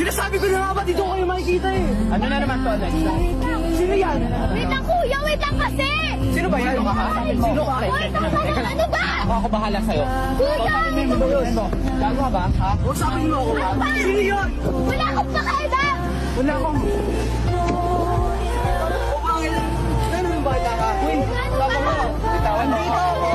Sinasabi ko na nga ba, dito kayo makikita eh. Ano na naman to, Alex? Sino yan? Wait lang kuya, wait lang kasi! Sino ba yan? Sino ka? Wait lang kasi, ano ba? Ako bahala sa'yo. Kuya! Gago ka ba? Ha? O sabi mo ako. Ano ba? Sino yun? Wala akong pakialam! Wala akong... O bakit? Ano yung bata ka? Uy, Ano ba? Bitawan mo. dito ako.